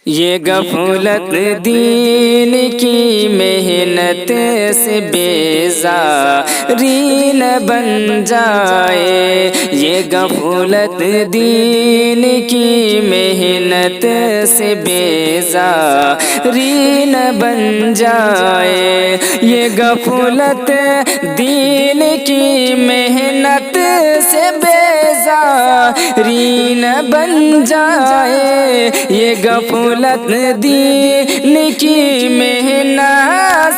یہ غفلت دین کی محنت سے بیزاری نہ بن جائے، یہ غفلت دین کی محنت سے بیزاری نہ بن جائے، یہ غفلت دین کی محنت سے بیزاری نہ بن جائے، یہ غفلت دین کی محنت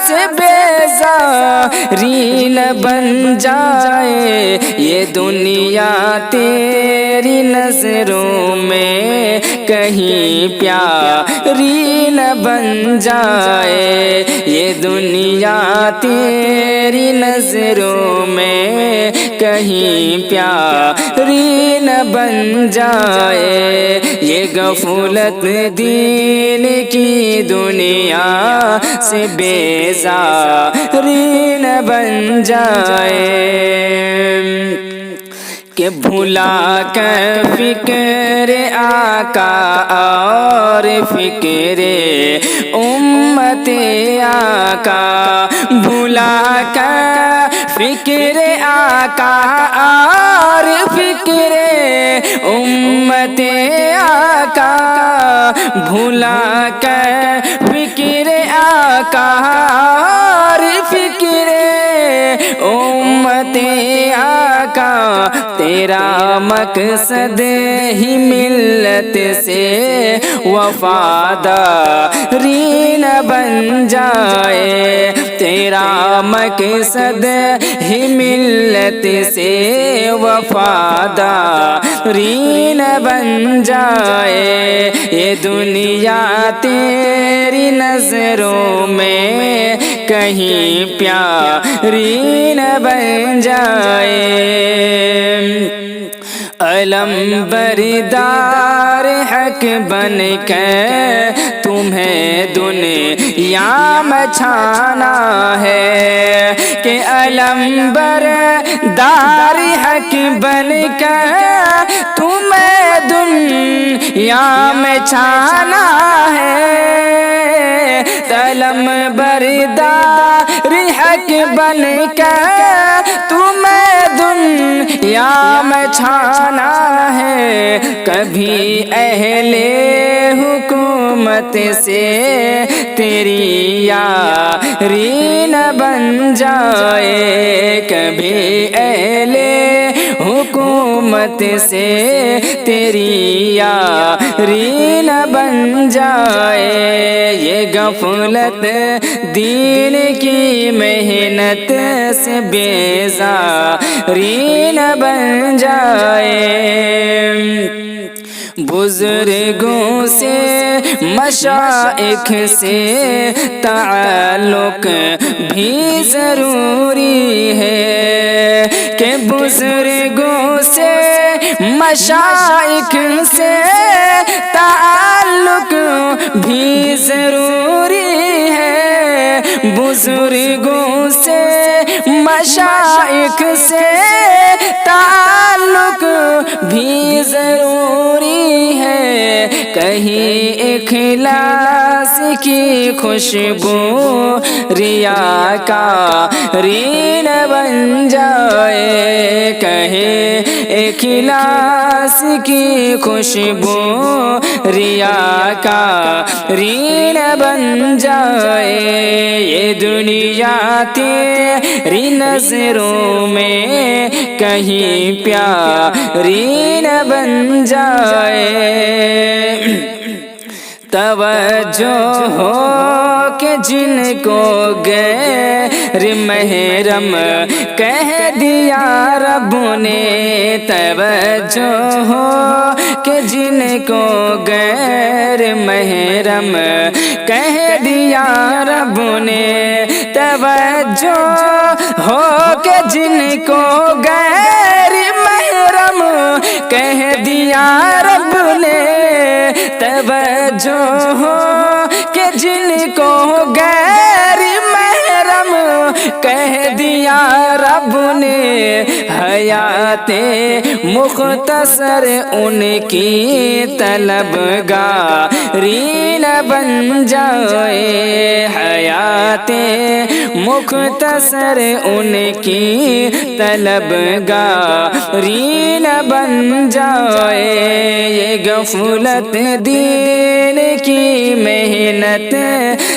سے بیزاری نہ بن جائے، یہ دنیا تیری نظروں میں کہیں پیاری نہ بن جائے، یہ دنیا تیری نظروں میں کہیں پیاری نہ بن جائے، یہ غفلت دین کی دنیا سے بیزاری نہ بن جائے، کہ بھلا کر فکر آقا اور فکر امت آقا، بھلا کر فکر آقا اور فکر امت آقا، بھلا کر فکر آقا اور فکر امت آقا، تیرا مقصد ہی ملت سے وفاداری نہ بن جائے، تیرا مقصد ہی ملت سے وفاداری نہ بن جائے، یہ دنیا تیری نظروں میں کہیں پیاری نہ بن جائے، علم بردار حق بن کر تمہیں دنیا میں چھانا ہے، کہ علم بردار حق بن کر تمہیں دنیا میں چھانا ہے، علم بردار حق بن کر تمہیں دنیا میں چھانا ہے، کبھی اہل حکومت سے تیری یاری نہ بن جائے، کبھی اہل حکومت سے تیری یاری نہ بن جائے، یہ غفلت دین کی محنت سے بیزاری نہ بن جائے، بزرگوں سے مشائخ سے تعلق بھی ضروری ہے، کہ بزرگوں سے مشائخ سے تعلق بھی ضروری ہے، بزرگوں سے مشائخ سے تعلق بھی ضروری ہے، کہیں اخلاص کی خوشبو ریاکاری نہ بن جائے، کہیں اخلاص کی خوشبو ریاکاری نہ بن جائے، یہ دنیا تیری نظروں میں کہیں پیاری نہ بن جائے، توجہ ہو کہ جن کو غیر محرم کہہ دیا رب نے، توجہ ہو کہ جن کو غیر محرم کہہ دیا رب نے، توجہ ہو کہ جن کو غیر محرم کہہ دیا رب نے، توجہ ہو کہ جن کو غیر محرم کہہ دیا رب نے، حیات مختصر ان کی طلبگاری بن جائے، حیات مختصر ان کی طلبگاری نہ بن جائے، یہ غفلت دین کی محنت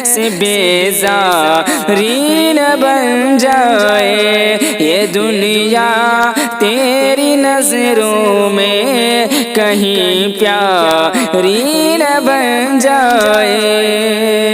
سے بیزاری نہ بن جائے، یہ دنیا تیری نظروں میں کہیں پیاری نہ بن جائے۔